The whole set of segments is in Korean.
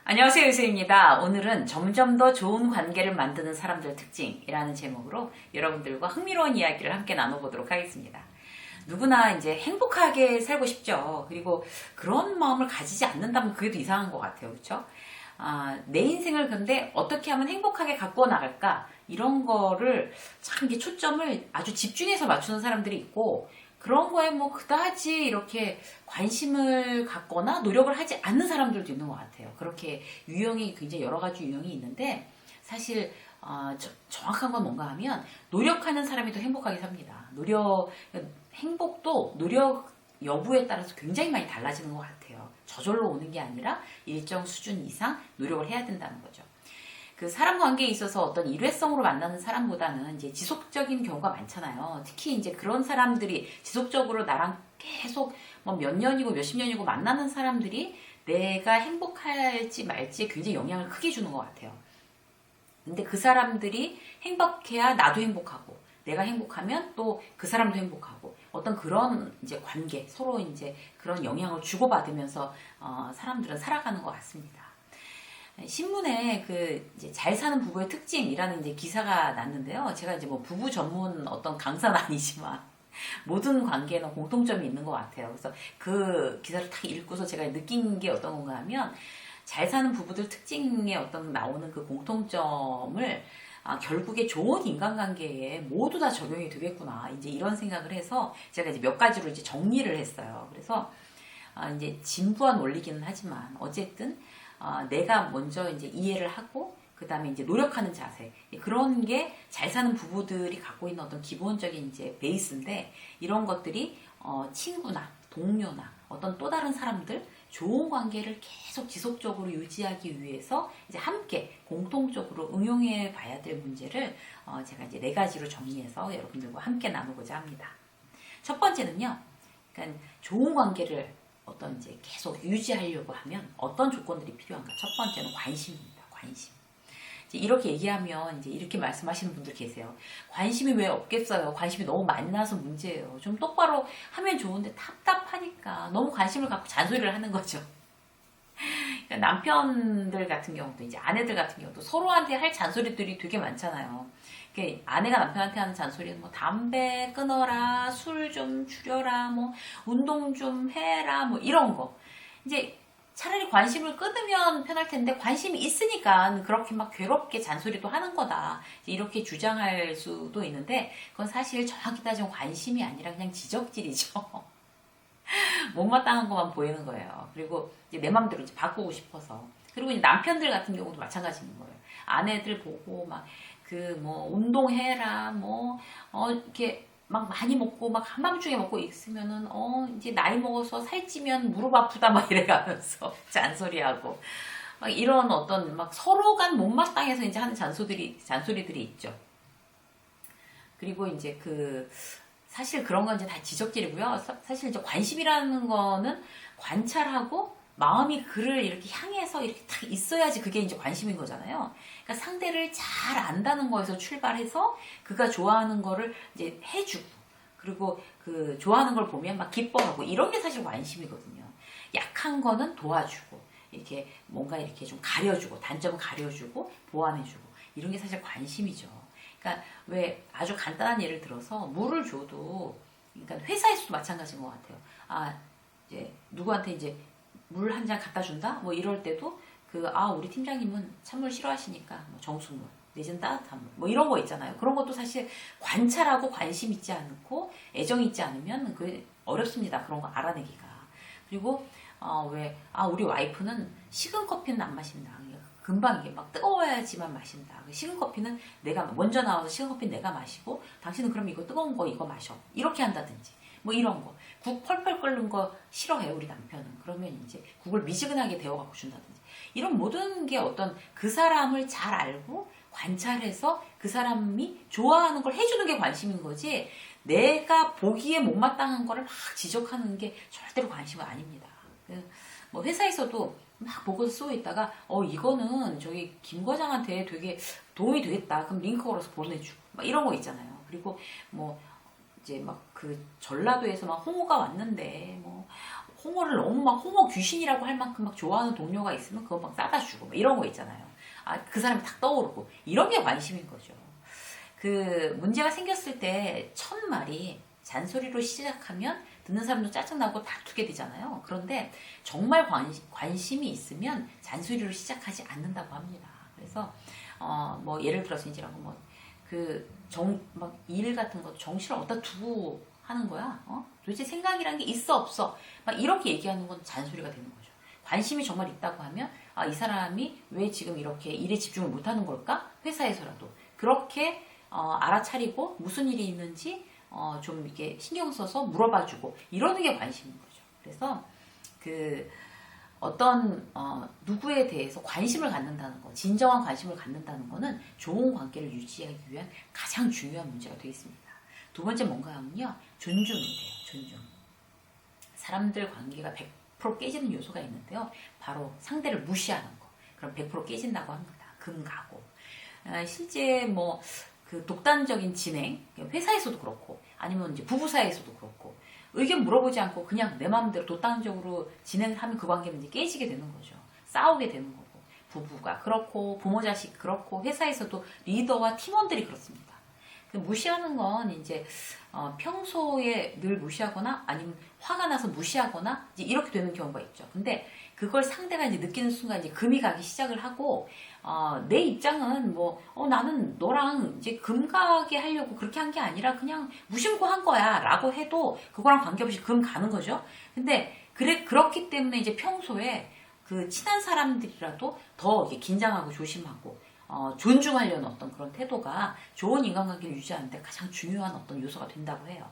안녕하세요, 유수입니다. 오늘은 점점 더 좋은 관계를 만드는 사람들 특징이라는 제목으로 여러분들과 흥미로운 이야기를 함께 나눠보도록 하겠습니다. 누구나 이제 행복하게 살고 싶죠. 그리고 그런 마음을 가지지 않는다면 그게 더 이상한 것 같아요. 그렇죠? 내 인생을 근데 어떻게 하면 행복하게 가꾸어 나갈까? 이런 거를 참 이게 초점을 아주 집중해서 맞추는 사람들이 있고, 그런 거에 뭐 그다지 이렇게 관심을 갖거나 노력을 하지 않는 사람들도 있는 것 같아요. 그렇게 유형이 굉장히 여러 가지 유형이 있는데, 사실 정확한 건 뭔가 하면 노력하는 사람이 더 행복하게 삽니다. 행복도 노력 여부에 따라서 굉장히 많이 달라지는 것 같아요. 저절로 오는 게 아니라 일정 수준 이상 노력을 해야 된다는 거죠. 그 사람 관계에 있어서 어떤 일회성으로 만나는 사람보다는 이제 지속적인 경우가 많잖아요. 특히 이제 그런 사람들이 지속적으로 나랑 계속 뭐 몇 년이고 몇십 년이고 만나는 사람들이 내가 행복할지 말지에 굉장히 영향을 크게 주는 것 같아요. 근데 그 사람들이 행복해야 나도 행복하고, 내가 행복하면 또 그 사람도 행복하고, 어떤 그런 이제 관계, 서로 이제 그런 영향을 주고받으면서 사람들은 살아가는 것 같습니다. 신문에 그 이제 잘 사는 부부의 특징이라는 이제 기사가 났는데요. 제가 이제 뭐 부부 전문 어떤 강사는 아니지만 모든 관계에는 공통점이 있는 것 같아요. 그래서 그 기사를 딱 읽고서 제가 느낀 게 어떤 건가 하면, 잘 사는 부부들 특징에 어떤 나오는 그 공통점을 결국에 좋은 인간관계에 모두 다 적용이 되겠구나, 이제 이런 생각을 해서 제가 이제 몇 가지로 이제 정리를 했어요. 그래서 이제 진부한 원리기는 하지만 어쨌든 내가 먼저 이제 이해를 하고, 그 다음에 이제 노력하는 자세, 그런 게 잘 사는 부부들이 갖고 있는 어떤 기본적인 이제 베이스인데, 이런 것들이 친구나 동료나 어떤 또 다른 사람들, 좋은 관계를 계속 지속적으로 유지하기 위해서 이제 함께 공통적으로 응용해 봐야 될 문제를 제가 이제 네 가지로 정리해서 여러분들과 함께 나누고자 합니다. 첫 번째는요, 그러니까 좋은 관계를 어떤 이제 계속 유지하려고 하면 어떤 조건들이 필요한가? 첫 번째는 관심입니다. 관심. 이제 이렇게 얘기하면 이제 이렇게 말씀하시는 분들 계세요. 관심이 왜 없겠어요? 관심이 너무 많아서 문제예요. 좀 똑바로 하면 좋은데 답답하니까 너무 관심을 갖고 잔소리를 하는 거죠. 그러니까 남편들 같은 경우도 이제 아내들 같은 경우도 서로한테 할 잔소리들이 되게 많잖아요. 그러니까 아내가 남편한테 하는 잔소리는 뭐 담배 끊어라, 술 좀 줄여라, 뭐 운동 좀 해라, 뭐 이런 거. 이제 차라리 관심을 끊으면 편할 텐데 관심이 있으니까 그렇게 막 괴롭게 잔소리도 하는 거다, 이렇게 주장할 수도 있는데, 그건 사실 정확히 따지면 관심이 아니라 그냥 지적질이죠. 못마땅한 것만 보이는 거예요. 그리고 이제 내 맘대로 이제 바꾸고 싶어서. 그리고 이제 남편들 같은 경우도 마찬가지인 거예요. 아내들 보고 막 그 뭐 운동해라, 뭐 이렇게 막 많이 먹고 막 한밤중에 먹고 있으면은 이제 나이 먹어서 살찌면 무릎 아프다 막 이래가면서 잔소리하고 막 이런 어떤 막 서로 간 못마땅해서 이제 하는 잔소리들이 있죠. 그리고 이제 사실 그런 건 이제 다 지적질이고요. 사실 이제 관심이라는 거는 관찰하고 마음이 그를 이렇게 향해서 이렇게 딱 있어야지 그게 이제 관심인 거잖아요. 그러니까 상대를 잘 안다는 거에서 출발해서 그가 좋아하는 거를 이제 해주고, 그리고 그 좋아하는 걸 보면 막 기뻐하고, 이런 게 사실 관심이거든요. 약한 거는 도와주고, 이렇게 뭔가 이렇게 좀 가려주고, 단점을 가려주고 보완해주고, 이런 게 사실 관심이죠. 그러니까 왜 아주 간단한 예를 들어서 물을 줘도, 그러니까 회사에서도 마찬가지인 것 같아요. 이제 누구한테 이제 물 한 잔 갖다 준다? 뭐 이럴 때도 우리 팀장님은 찬물 싫어하시니까 뭐 정수물, 내지는 따뜻한 물, 뭐 이런 거 있잖아요. 그런 것도 사실 관찰하고 관심 있지 않고 애정 있지 않으면 그 어렵습니다. 그런 거 알아내기가. 그리고 우리 와이프는 식은 커피는 안 마신다. 금방 이게 막 뜨거워야지만 마신다. 식은 커피는 내가 먼저 나와서 식은 커피는 내가 마시고, 당신은 그럼 이거 뜨거운 거 이거 마셔. 이렇게 한다든지. 뭐 이런 거. 국 펄펄 끓는 거 싫어해요, 우리 남편은. 그러면 이제 국을 미지근하게 데워갖고 준다든지. 이런 모든 게 어떤 그 사람을 잘 알고 관찰해서 그 사람이 좋아하는 걸 해주는 게 관심인 거지, 내가 보기에 못마땅한 거를 막 지적하는 게 절대로 관심은 아닙니다. 뭐 회사에서도 막 보고서 쓰고 있다가 이거는 저기 김 과장한테 되게 도움이 되겠다, 그럼 링크 걸어서 보내주고 막 이런 거 있잖아요. 그리고 뭐 이제 막 그 전라도에서 막 홍어가 왔는데 뭐 홍어를 너무 막 홍어 귀신이라고 할 만큼 막 좋아하는 동료가 있으면 그거 막 싸다 주고 막 이런 거 있잖아요. 아, 그 사람이 딱 떠오르고 이런 게 관심인 거죠. 그 문제가 생겼을 때 첫 말이 잔소리로 시작하면 듣는 사람도 짜증나고 다투게 되잖아요. 그런데 정말 관심이 있으면 잔소리로 시작하지 않는다고 합니다. 그래서 뭐 예를 들어서 이제라고 뭐 그 막 일 같은 거 정신을 어디다 두고 하는 거야? 도대체 생각이란 게 있어 없어? 막 이렇게 얘기하는 건 잔소리가 되는 거죠. 관심이 정말 있다고 하면 이 사람이 왜 지금 이렇게 일에 집중을 못하는 걸까? 회사에서라도 그렇게 알아차리고 무슨 일이 있는지 좀 이렇게 신경 써서 물어봐주고 이러는 게 관심인 거죠. 그래서 그 어떤 누구에 대해서 관심을 갖는다는 거, 진정한 관심을 갖는다는 거는 좋은 관계를 유지하기 위한 가장 중요한 문제가 되겠습니다. 두 번째 뭔가 하면요, 존중인데요. 존중. 사람들 관계가 100% 깨지는 요소가 있는데요. 바로 상대를 무시하는 거. 그럼 100% 깨진다고 합니다. 금가고. 실제 뭐 그 독단적인 진행, 회사에서도 그렇고 아니면 이제 부부 사이에서도 그렇고 의견 물어보지 않고 그냥 내 마음대로 독단적으로 진행하면 그 관계는 이제 깨지게 되는 거죠. 싸우게 되는 거고 부부가 그렇고 부모 자식 그렇고 회사에서도 리더와 팀원들이 그렇습니다. 무시하는 건 이제 평소에 늘 무시하거나 아니면 화가 나서 무시하거나 이제 이렇게 되는 경우가 있죠. 근데 그걸 상대가 이제 느끼는 순간 이제 금이 가기 시작을 하고 내 입장은 뭐 나는 너랑 이제 금 가게 하려고 그렇게 한 게 아니라 그냥 무심코 한 거야 라고 해도 그거랑 관계없이 금 가는 거죠. 근데 그렇기 때문에 이제 평소에 그 친한 사람들이라도 더 이렇게 긴장하고 조심하고 존중하려는 어떤 그런 태도가 좋은 인간관계를 유지하는데 가장 중요한 어떤 요소가 된다고 해요.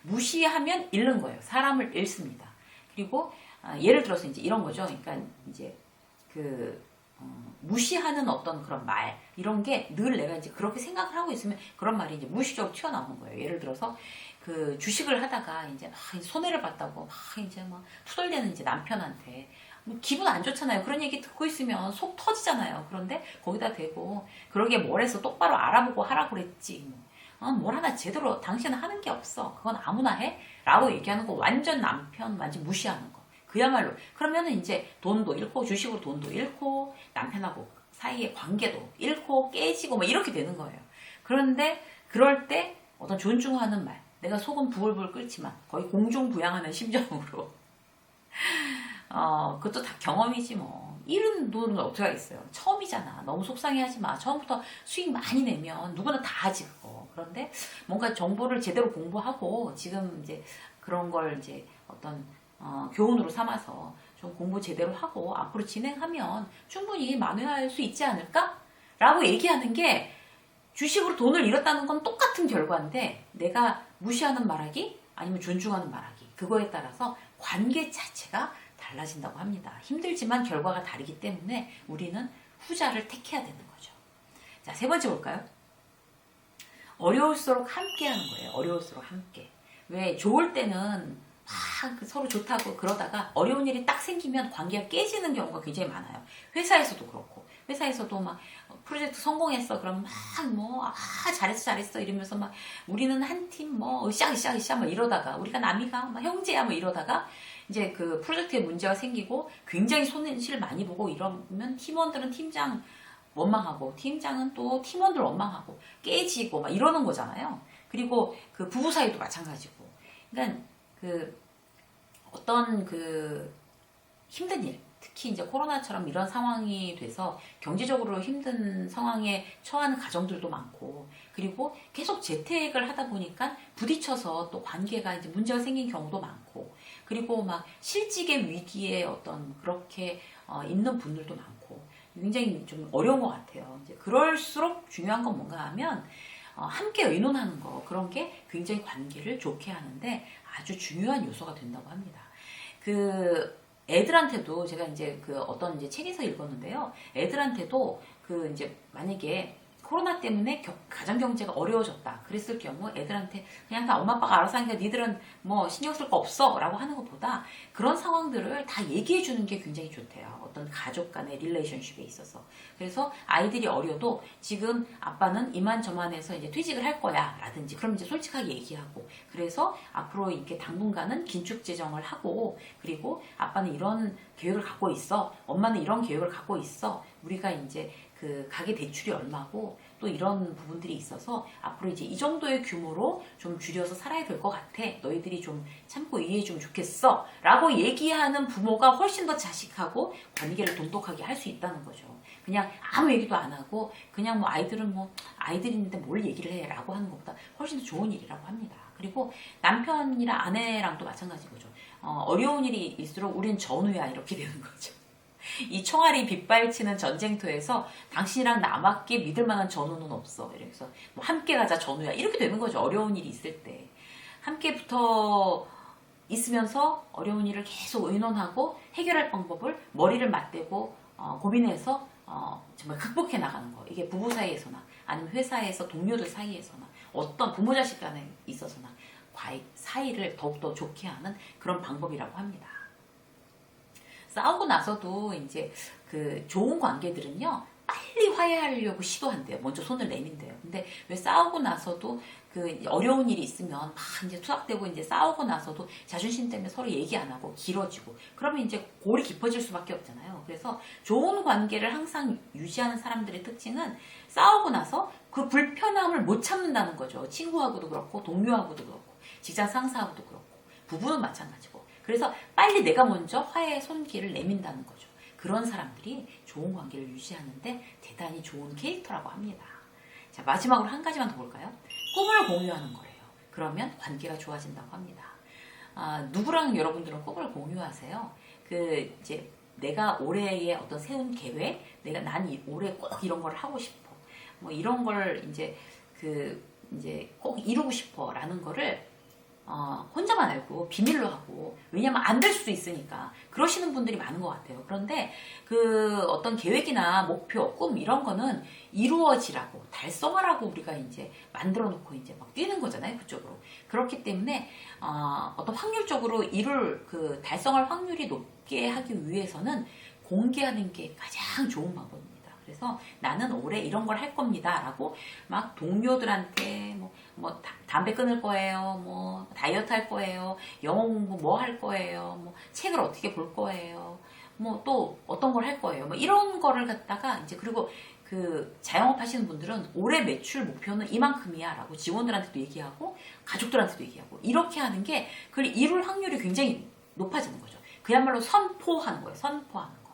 무시하면 잃는 거예요. 사람을 잃습니다. 그리고 예를 들어서 이제 이런 거죠. 그러니까 이제 무시하는 어떤 그런 말 이런 게 늘 내가 이제 그렇게 생각을 하고 있으면 그런 말이 이제 무의식적으로 튀어나오는 거예요. 예를 들어서 그 주식을 하다가 이제 막 손해를 봤다고 막 이제 막 투덜대는 이제 남편한테 기분 안 좋잖아요. 그런 얘기 듣고 있으면 속 터지잖아요. 그런데 거기다 대고 그러게 뭘 해서 똑바로 알아보고 하라고 그랬지. 뭘 하나 제대로 당신은 하는 게 없어. 그건 아무나 해? 라고 얘기하는 거 완전 남편 완전 무시하는 거. 그야말로. 그러면은 이제 돈도 잃고 주식으로 돈도 잃고 남편하고 사이의 관계도 잃고 깨지고 뭐 이렇게 되는 거예요. 그런데 그럴 때 어떤 존중하는 말. 내가 속은 부글부글 끓지만 거의 공중부양하는 심정으로 그것도 다 경험이지 뭐. 잃은 돈은 어떻게 하겠어요. 처음이잖아. 너무 속상해하지 마. 처음부터 수익 많이 내면 누구나 다 하지 그거. 그런데 뭔가 정보를 제대로 공부하고 지금 이제 그런 걸 이제 어떤 교훈으로 삼아서 좀 공부 제대로 하고 앞으로 진행하면 충분히 만회할 수 있지 않을까? 라고 얘기하는 게 주식으로 돈을 잃었다는 건 똑같은 결과인데 내가 무시하는 말하기 아니면 존중하는 말하기 그거에 따라서 관계 자체가 달라진다고 합니다. 힘들지만 결과가 다르기 때문에 우리는 후자를 택해야 되는 거죠. 자, 세 번째 볼까요? 어려울수록 함께 하는 거예요. 어려울수록 함께. 왜 좋을 때는 막 서로 좋다고 그러다가 어려운 일이 딱 생기면 관계가 깨지는 경우가 굉장히 많아요. 회사에서도 그렇고 회사에서도 막 프로젝트 성공했어 그러면 막 잘했어 이러면서 막 우리는 한 팀 뭐 으쌰 막 이러다가 우리가 남이가 막 형제야 뭐 이러다가 이제 그 프로젝트에 문제가 생기고 굉장히 손실을 많이 보고 이러면 팀원들은 팀장 원망하고 팀장은 또 팀원들 원망하고 깨지고 막 이러는 거잖아요. 그리고 그 부부 사이도 마찬가지고. 그러니까 그 어떤 그 힘든 일, 특히 이제 코로나처럼 이런 상황이 돼서 경제적으로 힘든 상황에 처하는 가정들도 많고, 그리고 계속 재택을 하다 보니까 부딪혀서 또 관계가 이제 문제가 생긴 경우도 많고, 그리고 막 실직의 위기에 어떤 그렇게 있는 분들도 많고, 굉장히 좀 어려운 것 같아요. 이제 그럴수록 중요한 건 뭔가 하면 함께 의논하는 거, 그런 게 굉장히 관계를 좋게 하는데 아주 중요한 요소가 된다고 합니다. 그 애들한테도 제가 이제 그 어떤 이제 책에서 읽었는데요. 애들한테도 그 이제 만약에 코로나 때문에 가정 경제가 어려워졌다. 그랬을 경우 애들한테 그냥 다 엄마 아빠가 알아서 하니까 니들은 뭐 신경 쓸 거 없어 라고 하는 것보다 그런 상황들을 다 얘기해 주는 게 굉장히 좋대요. 어떤 가족 간의 릴레이션십에 있어서. 그래서 아이들이 어려도 지금 아빠는 이만저만해서 이제 퇴직을 할 거야 라든지 그럼 이제 솔직하게 얘기하고 그래서 앞으로 이렇게 당분간은 긴축 재정을 하고 그리고 아빠는 이런 계획을 갖고 있어. 엄마는 이런 계획을 갖고 있어. 우리가 이제 그 가계 대출이 얼마고 또 이런 부분들이 있어서 앞으로 이제 이 정도의 규모로 좀 줄여서 살아야 될 것 같아. 너희들이 좀 참고 이해해주면 좋겠어. 라고 얘기하는 부모가 훨씬 더 자식하고 관계를 돈독하게 할 수 있다는 거죠. 그냥 아무 얘기도 안 하고 그냥 뭐 아이들은 뭐 아이들인데 뭘 얘기를 해 라고 하는 것보다 훨씬 더 좋은 일이라고 합니다. 그리고 남편이랑 아내랑도 마찬가지 거죠. 어려운 일이 있을수록 우린 전우야 이렇게 되는 거죠. 이 총알이 빗발치는 전쟁터에서 당신이랑 나밖에 믿을 만한 전우는 없어. 이래서 뭐 함께 가자 전우야 이렇게 되는 거죠. 어려운 일이 있을 때 함께 붙어 있으면서 어려운 일을 계속 의논하고 해결할 방법을 머리를 맞대고 고민해서 정말 극복해 나가는 거. 이게 부부 사이에서나 아니면 회사에서 동료들 사이에서나 어떤 부모 자식 간에 있어서나 사이를 더욱더 좋게 하는 그런 방법이라고 합니다. 싸우고 나서도 이제 그 좋은 관계들은요 빨리 화해하려고 시도한대요. 먼저 손을 내민대요. 근데 왜 싸우고 나서도 그 어려운 일이 있으면 막 이제 투닥대고 이제 싸우고 나서도 자존심 때문에 서로 얘기 안 하고 길어지고 그러면 이제 골이 깊어질 수밖에 없잖아요. 그래서 좋은 관계를 항상 유지하는 사람들의 특징은 싸우고 나서 그 불편함을 못 참는다는 거죠. 친구하고도 그렇고 동료하고도 그렇고 직장 상사하고도 그렇고 부부는 마찬가지고. 그래서 빨리 내가 먼저 화해의 손길을 내민다는 거죠. 그런 사람들이 좋은 관계를 유지하는데 대단히 좋은 캐릭터라고 합니다. 자, 마지막으로 한 가지만 더 볼까요? 꿈을 공유하는 거예요. 그러면 관계가 좋아진다고 합니다. 누구랑 여러분들은 꿈을 공유하세요? 이제 내가 올해의 어떤 세운 계획, 난 올해 꼭 이런 걸 하고 싶어. 뭐 이런 걸 이제 이제 꼭 이루고 싶어라는 거를 혼자만 알고 비밀로 하고 왜냐면 안 될 수도 있으니까 그러시는 분들이 많은 것 같아요. 그런데 어떤 계획이나 목표, 꿈 이런 거는 이루어지라고 달성하라고 우리가 이제 만들어 놓고 이제 막 뛰는 거잖아요. 그쪽으로. 그렇기 때문에 어떤 확률적으로 달성할 확률이 높게 하기 위해서는 공개하는 게 가장 좋은 방법입니다. 그래서 나는 올해 이런 걸 할 겁니다 라고 막 동료들한테 뭐 담배 끊을 거예요, 뭐 다이어트 할 거예요, 영어 공부 뭐 할 거예요, 뭐 책을 어떻게 볼 거예요, 뭐 또 어떤 걸 할 거예요, 뭐 이런 거를 갖다가 이제 그리고 자영업 하시는 분들은 올해 매출 목표는 이만큼이야 라고 직원들한테도 얘기하고 가족들한테도 얘기하고 이렇게 하는 게 그걸 이룰 확률이 굉장히 높아지는 거죠. 그야말로 선포하는 거예요. 선포하는 거.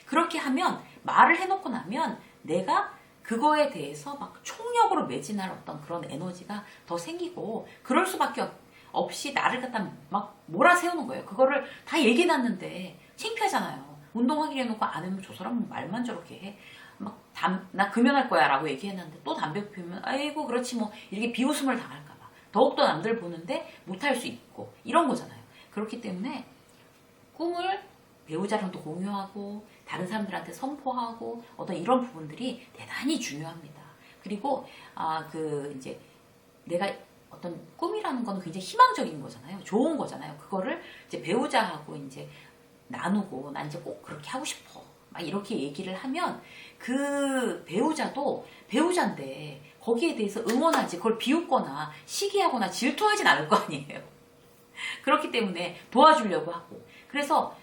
그렇게 하면 말을 해놓고 나면 내가 그거에 대해서 막 총력으로 매진할 어떤 그런 에너지가 더 생기고 그럴 수밖에 없이 나를 갖다 막 몰아세우는 거예요. 그거를 다 얘기해놨는데 창피하잖아요. 운동 확인해놓고 안 하면 저 사람은 말만 저렇게 해. 나 금연할 거야 라고 얘기해놨는데 또 담배 피우면 아이고 그렇지 뭐 이렇게 비웃음을 당할까봐 더욱더 남들 보는데 못할 수 있고 이런 거잖아요. 그렇기 때문에 꿈을 배우자랑 또 공유하고 다른 사람들한테 선포하고 어떤 이런 부분들이 대단히 중요합니다. 그리고 이제 내가 어떤 꿈이라는 건 굉장히 희망적인 거잖아요. 좋은 거잖아요. 그거를 이제 배우자하고 이제 나누고 난 이제 꼭 그렇게 하고 싶어. 막 이렇게 얘기를 하면 그 배우자도 배우자인데 거기에 대해서 응원하지 그걸 비웃거나 시기하거나 질투하진 않을 거 아니에요. 그렇기 때문에 도와주려고 하고 그래서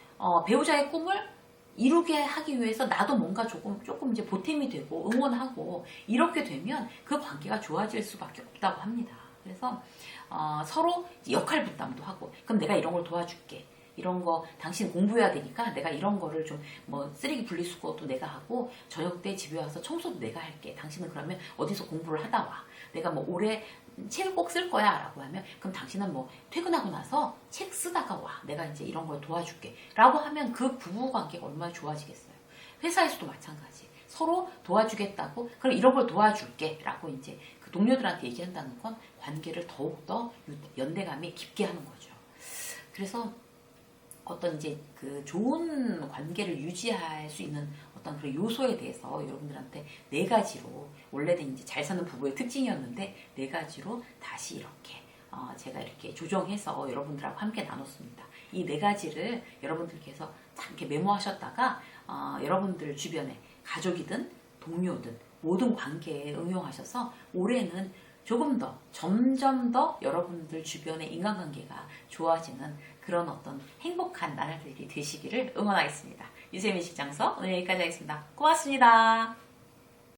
배우자의 꿈을 이루게 하기 위해서 나도 뭔가 조금 이제 보탬이 되고 응원하고 이렇게 되면 그 관계가 좋아질 수밖에 없다고 합니다. 그래서 서로 역할 분담도 하고 그럼 내가 이런 걸 도와줄게. 이런 거 당신 공부해야 되니까 내가 이런 거를 좀 뭐 쓰레기 분리수거도 내가 하고 저녁 때 집에 와서 청소도 내가 할게. 당신은 그러면 어디서 공부를 하다 와. 내가 뭐 올해 책을 꼭 쓸 거야 라고 하면 그럼 당신은 뭐 퇴근하고 나서 책 쓰다가 와. 내가 이제 이런 걸 도와줄게 라고 하면 그 부부관계가 얼마나 좋아지겠어요. 회사에서도 마찬가지. 서로 도와주겠다고 그럼 이런 걸 도와줄게 라고 이제 그 동료들한테 얘기한다는 건 관계를 더욱더 연대감이 깊게 하는 거죠. 그래서 어떤 이제 그 좋은 관계를 유지할 수 있는 어떤 그런 요소에 대해서 여러분들한테 네 가지로, 원래는 이제 잘 사는 부부의 특징이었는데 네 가지로 다시 이렇게 제가 이렇게 조정해서 여러분들하고 함께 나눴습니다. 이 네 가지를 여러분들께서 참 이렇게 메모하셨다가 여러분들 주변에 가족이든 동료든 모든 관계에 응용하셔서 올해는 조금 더 점점 더 여러분들 주변의 인간관계가 좋아지는 그런 어떤 행복한 나날들이 되시기를 응원하겠습니다. 유세민 식장서 오늘 여기까지 하겠습니다. 고맙습니다.